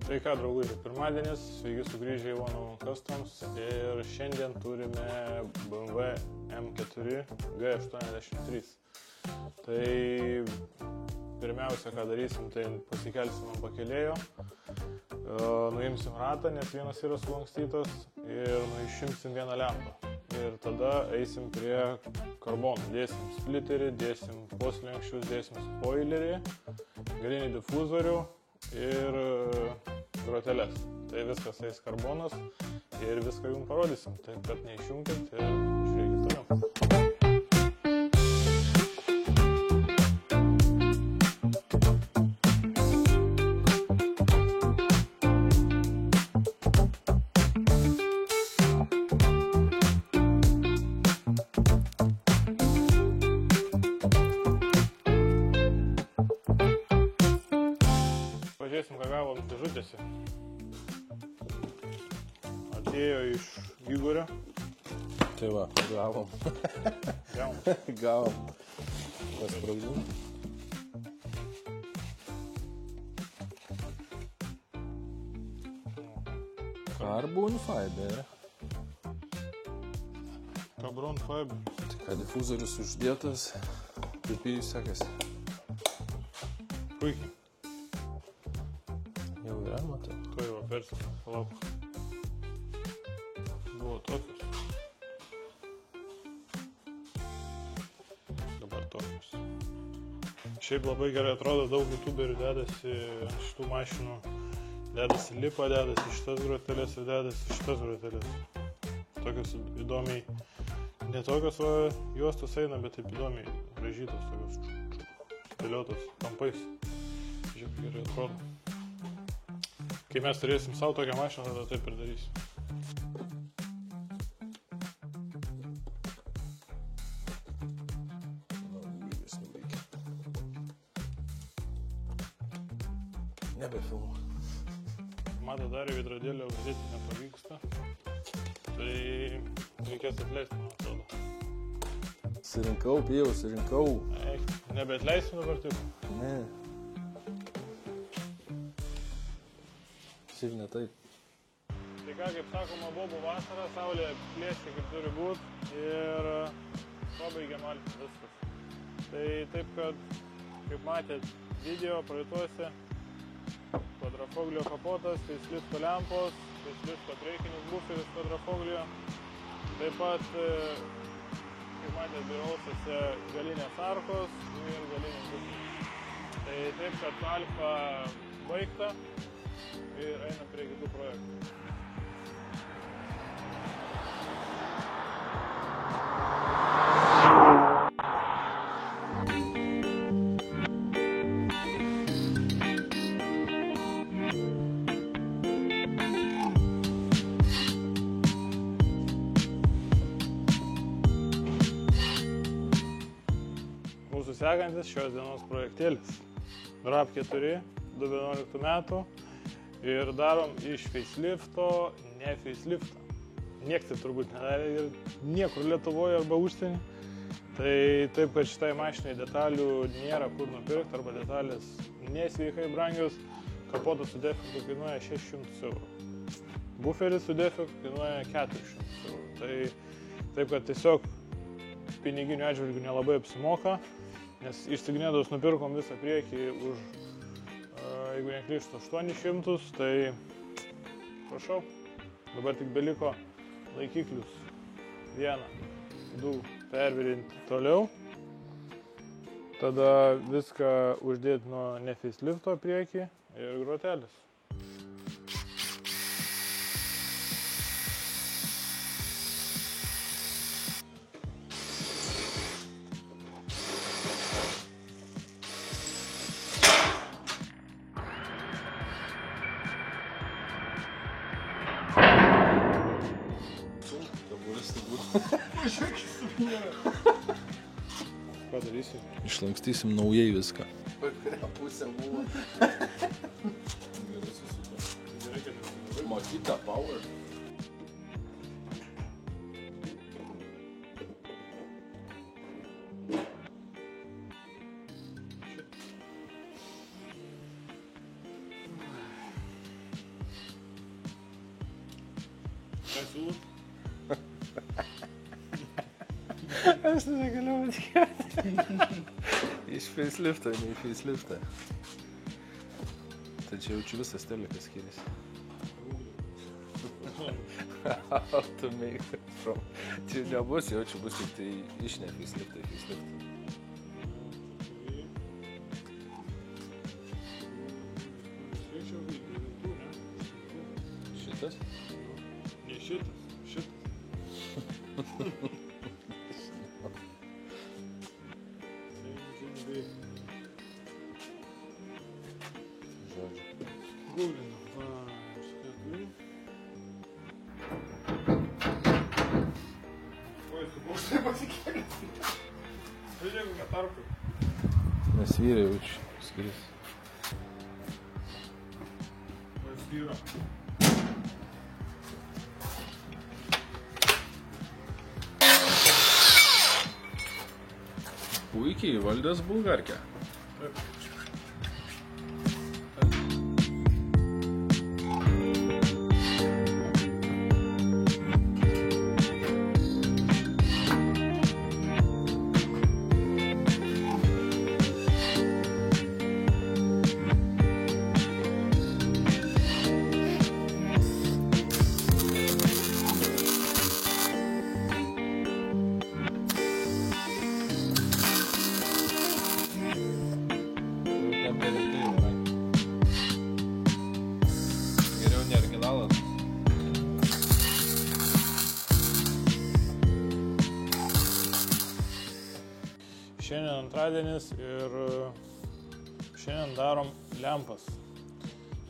Tai ką, draugai, pirmadienis, sveiki sugrįžę į One Customs ir šiandien turime BMW M4 G83. Tai pirmiausia, ką darysim, tai pasikelsim ant pakėlėjo, nuimsim ratą, nes vienas yra sulankstytas ir išimsim vieną lempą. Ir tada eisim prie karbonų, dėsim splitterį, dėsim poslenkščius, dėsim spoilerį, galinį difuzorių ir groteles. Tai viskas eis karbonas ir viską jums parodysim. Taip kad neišjunkit ir žiūrėkit toliau. Pažiūrėsim, ką gavom dėžutėse. Atėjo iš Igorio. Tai va, gavom. Gavom. Pasprogdom. Carbon fiber. Carbon fiber. Tai ką, difuzorius uždėtas. Kaip jį sekasi? Puikiai. Jau yra, matau. Tuoj va, persim. Palauk. Buvo tokios. Dabar tokios. Šiaip labai gerai atrodo, daug youtuberių dedasi ant šitų mašinų. Dedasi lipą, dedasi šitas groteles ir dedasi šitas groteles. Tokios įdomiai. Ne tokios va, juostos eina, bet taip įdomiai ražytos, tokios spėliotos kampais. Žiūrėk, gerai atrodo. Kai mes turėsim savo tokią mašiną, tada taip ir darysim. Nebefilmu. Matą darė veidrodėlio uždėti nepavyksta. Tai reikės atleisti, man atrodo. Surinkau, pijau, surinkau. Eik, nebeatleisim dabar taip? Ne. Šiaip ne taip. Tai ką, kaip sakoma, bobų vasara, saulė plėsti kaip turi būt ir pabaigiam alpti viskas. Tai taip, kad, kaip matėt video praeituose, quadrifoglio kapotas, facelifto lempos, facelifto priekinis buferis quadrifoglio. Taip pat, kaip matėt, birausiuose galinės arkos ir galinis buferis. Tai taip, kad alfa baigta ir einam prie kitų projektų. Mūsų sekantis šios dienos projektėlis. RAV4 2011 metų ir darom iš facelifto, ne facelifto. Niekas taip turbūt nedarė ir niekur Lietuvoje arba užsienį. Tai taip, kad šitai mašinai detalių nėra kur nupirkti arba detalės nesveikai brangios. Kapotas su defektu kainuoja 600 eurų. Buferis su defektu kainuoja 400 eurų. Tai taip, kad tiesiog piniginių atžvilgių nelabai apsimoka, nes iš Signėdos nupirkom visą priekį už, jeigu neklystu, 800, tai prašau, dabar tik beliko laikiklius 1, 2 pervirinti toliau, tada viską uždėti nuo ne facelifto priekį ir grotelis. Ką darysim? Išlankstysim naujai viską. Kurią pusę buvo. Matyta power. Ką siūlot? Aš negalėjau atkėti. Iš facelifto, ne į faceliftą. Tai čia jaučiu visas telikas skiriasi. How to make it from. Čia nebus, jaučiu bus tik tai iš ne faceliftą į faceliftą. Šitas? Ne šitas. Žodžiu. Gūlinu. Va, štai. Oi, su bokštai pasikėlės. Žiūrėjau, kad tarpu. Nes vyrai jaučiu skiriasi. Vas vyro. Puikiai valdęs bulgarkę. Taip. Geriau ne originalas. Šiandien antradienis ir šiandien darom lempas.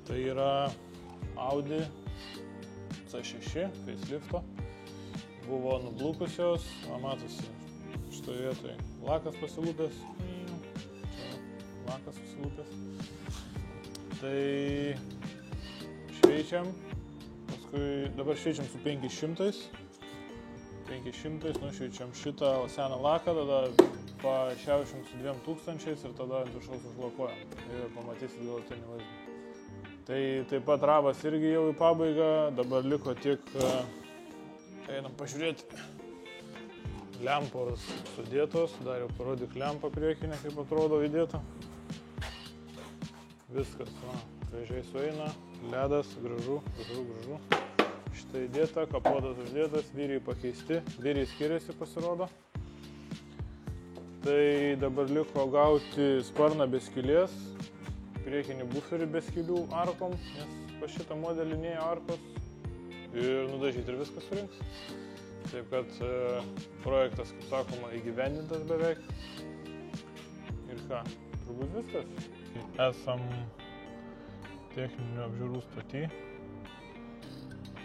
Tai yra Audi C6 facelifto. Buvo nublukusios, matosi šitoje vietoje lakas pasilūpęs. Čia lakas pasilūpęs. Tai šveičiam, paskui dabar šveičiam su 500, nušveičiam šitą seną laką, tada pašiaušiam su 2000 ir tada ant viršaus užlakuojam ir pamatysit galutinį vaizdą. Tai taip pat rabas irgi jau į pabaigą, dabar liko tik, einam pažiūrėti, lempos sudėtos, dar jau parodyk lempą priekinę, kaip atrodo įdėta. Viskas, va, gražiai sueina, ledas, gražu. Štai įdėta, kapotas uždėtas, vyriai pakeisti, vyriai skiriasi pasirodo. Tai dabar liko gauti sparną be skylės, priekinį buferį be skylių arkom, nes pas šitą modelį nėjo arkos ir nudažyti ir viskas surinks. Taip kad projektas, kaip sakoma, įgyvendintas beveik. Ir ką, turbūt viskas. Esam techninių apžiūrų stoty.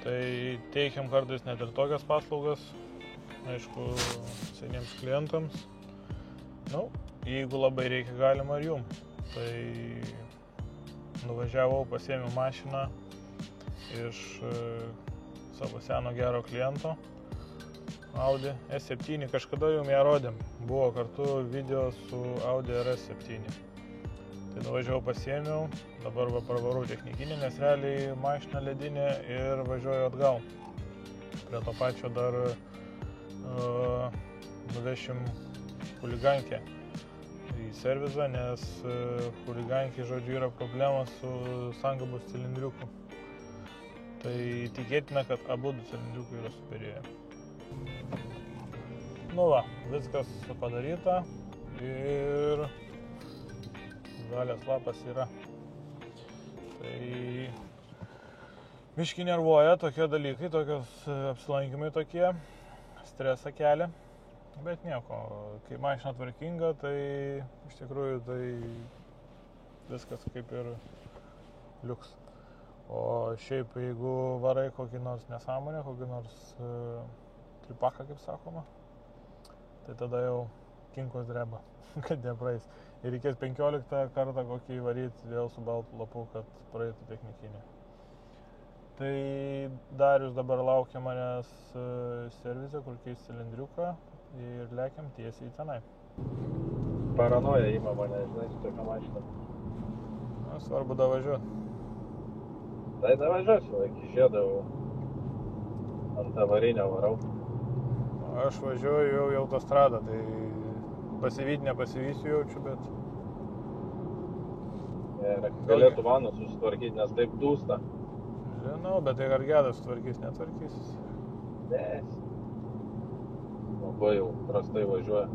Tai teikiam kartais net ir tokias paslaugas, aišku, seniems klientams. Jeigu labai reikia, galima ir jum. Tai nuvažiavau, pasiėmiau mašiną iš savo seno gero kliento, Audi S7, kažkada jum ją rodėm. Buvo kartu video su Audi RS7. Tai nuvažiavau, pasiėmiau, dabar pravarau technikinį, nes realiai mašina ledinė ir važiuoju atgal. Prie to pačio dar nuvešim huligankę į servizą, nes huligankė, žodžiu, yra problemos su sangabos cilindriuku. Tai tikėtina, kad abu cilindriukai yra subyrėję. Va, viskas padaryta ir žalias lapas yra. Tai biškį nervuoja tokie dalykai, tokios apsilankymai tokie, stresą kelia. Bet nieko, kai mašina tvarkinga, tai iš tikrųjų tai viskas kaip ir liuks. O šiaip, jeigu varai kokį nors nesąmonę, kokį nors tripaką, kaip sakoma, tai tada jau kinkos dreba, kad nepraeis. Ir reikės 15 kartą kokį varyti vėl su baltu lapu, kad praeitų technikinį. Tai Darius dabar laukia manęs servise, kur keis cilindriuką ir lekiam tiesiai į tenai. Paranoja ima mane, žinai, su tokia mašina. Svarbu davažiuoti. Tai davažiuosiu, iki žiedavau. ant avarinio varau. Aš važiuoju jau į autostradą, tai pasivyti nepasivysiu jaučiu, bet... Ir galėtų vaną susitvarkyti, nes taip dūsta. Žinau, bet tai ar gedas tvarkys, netvarkysis. Nes. Labai jau prastai važiuoja.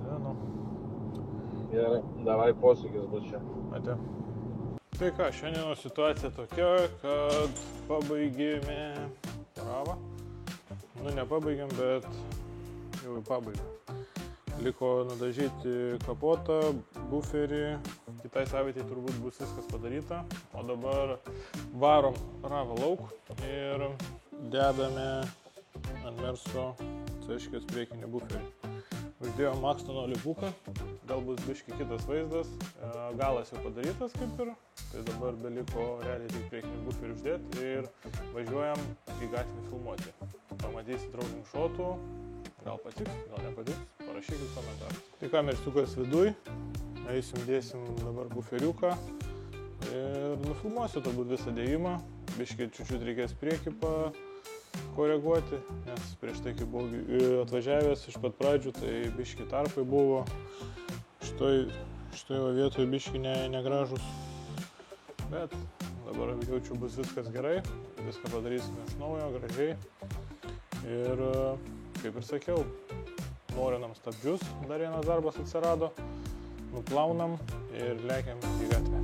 Žinau. Ir davai posūkis bus čia. Matė. Tai ką, šiandienos situacija tokia, kad pabaigėme ravą. Nu, nepabaigėm, bet jau į pabaigą. Liko nudažyti kapotą, buferį. Kitai savaitei turbūt bus viskas padaryta. O dabar varom ravą lauk ir dedame ant Merso C-škės priekinį buferį. Uždėjom Maxtono lipuką, gal bus biški kitas vaizdas, galas jau padarytas kaip ir, tai dabar beliko realiai tik priekinį buferį uždėti ir važiuojam į gatvę filmuoti. Pamatysit rolling shotų, gal patiks, gal nepatiks, parašykit komentarus. Tai ką, Mersiukas viduj, eisim, dėsim dabar buferiuką ir nufilmuosiu turbūt visą dėjimą, biški čiučiut reikės priekį koreguoti, nes prieš tai, kai buvau atvažiavęs iš pat pradžių, tai biški tarpai buvo, šitoje vietoje biški negražus, bet dabar jaučiu bus viskas gerai, viską padarysime iš naujo, gražiai ir kaip ir sakiau, norinam stabdžius, dar vienas darbas atsirado, nuplaunam ir lekiam į gatvę.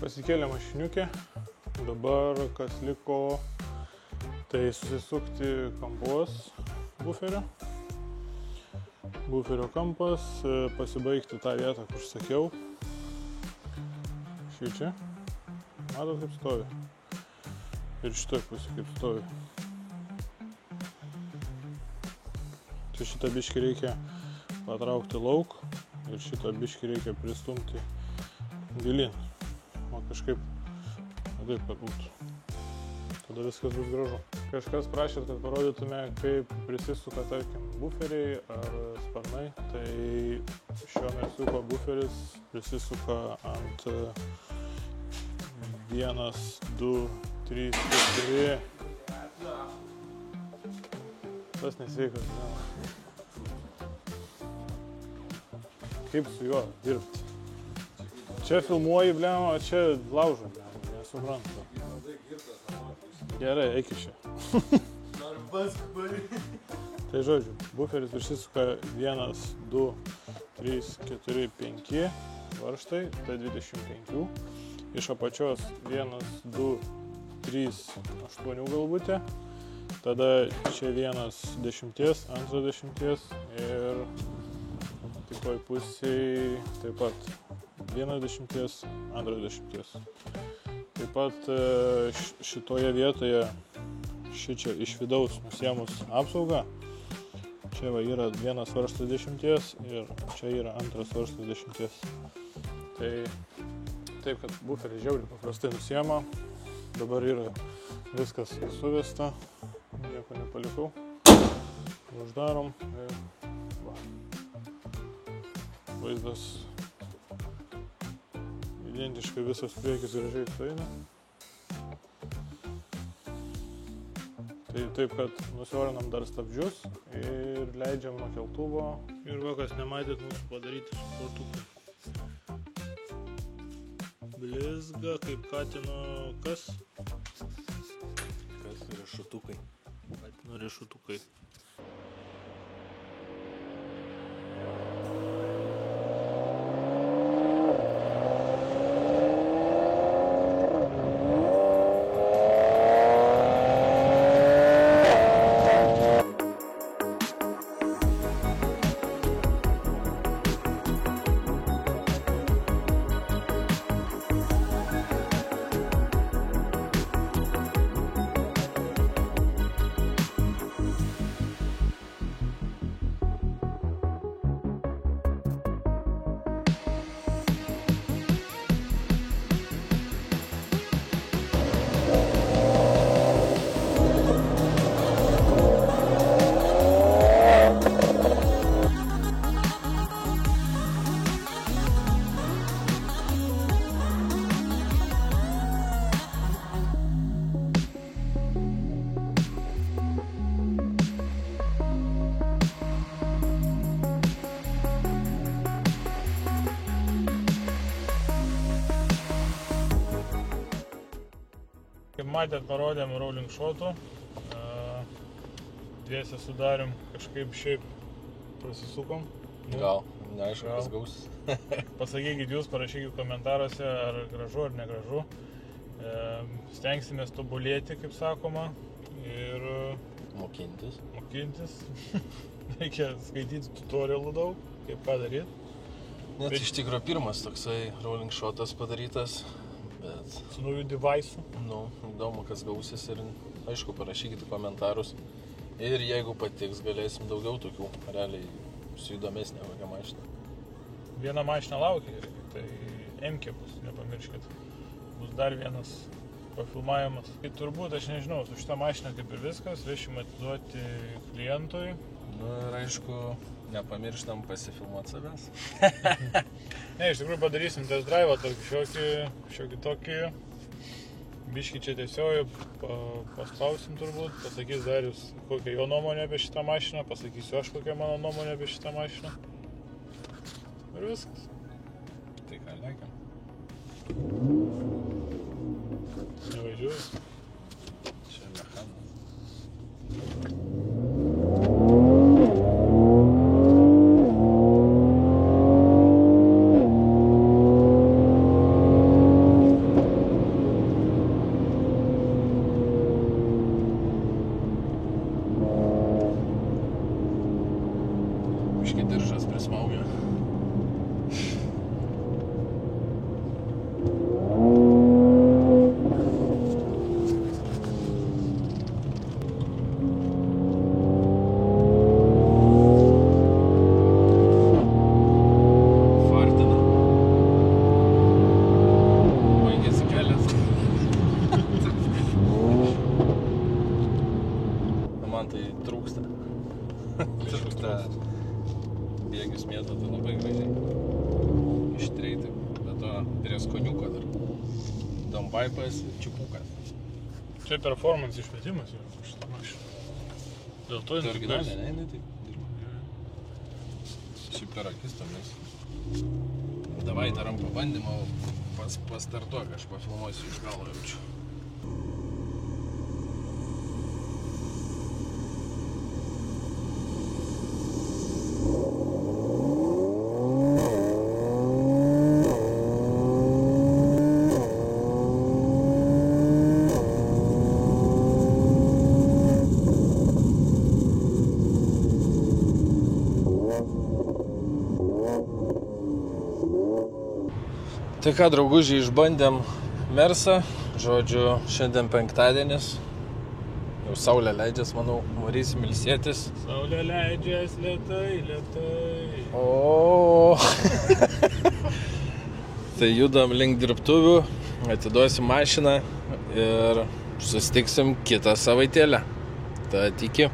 Pasikėlė mašiniukė, dabar kas liko, tai susisukti kampus buferio kampas, pasibaigti tą vietą, kur sakiau, šičia, matot kaip stovi, ir šitoj pusė kaip stovi. Tai šitą biškį reikia patraukti lauk ir šitą biškį reikia pristumti gilin. O kažkaip taip, kad būtų. Tada viskas bus gražu. Kažkas prašė, kad parodytume, kaip prisisuka, tarkim, buferiai ar sparnai. Tai šio Mersiuko buferis prisisuka ant 1, 2, 3, 4. Tas nesveikas, ne. Kaip su juo dirbti? Čia filmuoji, blema, o čia laužo, blema, nesuprantu. Gerai, eik iš čia. Tai žodžiu, buferis prisisuka 1, 2, 3, 4, 5 varžtai, tai 25. Iš apačios 1, 2, 3, 8 galvutė. Tada čia 1 10, 2 10 ir kitoj pusėj taip pat 1 10, 2 10. Taip pat šitoje vietoje, šičia iš vidaus nusiėmus apsaugą, čia va yra 1 varžtas 10 ir čia yra 2 varžtas 10. Tai taip, kad buferį žiauriai paprastai nusiėma, dabar yra viskas suvesta, nieko nepalikau, uždarom ir va, vaizdas. Identiškai visas priekis gražiai sueina. Tai taip, kad nusiaurinam dar stabdžius ir leidžiam nuo keltuvo. Ir va, kas nematėt, mūsų padaryti suportukai. Blizga kaip katino kas? Kas riešutukai. Katino riešutukai. Kaip matėt, parodėm rolling shotų. Dviese sudarėm, kažkaip šiaip prasisukom. Gal, neaišku, kas gausis. Pasakykit jūs, parašykit komentaruose, ar gražu, ar negražu. Stengsimės tobulėti, kaip sakoma, ir Mokintis. Reikia skaityti tutorialų daug, kaip ką daryti. Net iš tikrųjų pirmas toksai rolling shotas padarytas, bet... Su naujų device'u. Nu, įdomu, kas gausis ir aišku, parašykite komentarus. Ir jeigu patiks, galėsim daugiau tokių, realiai, su įdomesnė kokią mašiną. Viena mašina laukia irgi, tai MK bus, nepamirškit. Bus dar vienas pafilmavimas. Tai turbūt, aš nežinau, su šitą mašiną kaip ir viskas, vešim atiduoti klientui. Nu ir aišku, nepamirštam pasifilmuoti savęs. Ne, iš tikrųjų padarysim test drive'ą šiokį tokį. Biškį čia tiesiog paspausim turbūt, pasakys Darius kokia jo nuomonė apie šitą mašiną, pasakysiu aš kokia mano nuomonė apie šitą mašiną. Ir viskas. Tai ką lekiam? Nevažiuoju. Čia mechanas. Biškį diržas prismaugia. Fartina. Baigėsi kelias. Man tai trūksta. Trūksta. Bėgius mėto, tai labai gražiai ištreiti, bet to prieskoniuko dar. Dompaipas ir čipukas. Čia performance išmetimas yra šitą mašiną. Dėl to Tai originalė, ne, jinai taip dirba. Šiaip per akis tomis. Davai darom pabandymą, pastartuok, aš pafilmuosiu iš galo jaučiu. Tai ką, draugužiai, išbandėm Mersą, žodžiu, šiandien penktadienis, jau saulė leidžias, manau, varysim ilsėtis. Saulė leidžias lėtai. O. Tai judam link dirbtuvių, atiduosim mašiną ir susitiksim kitą savaitėlę. Tad iki.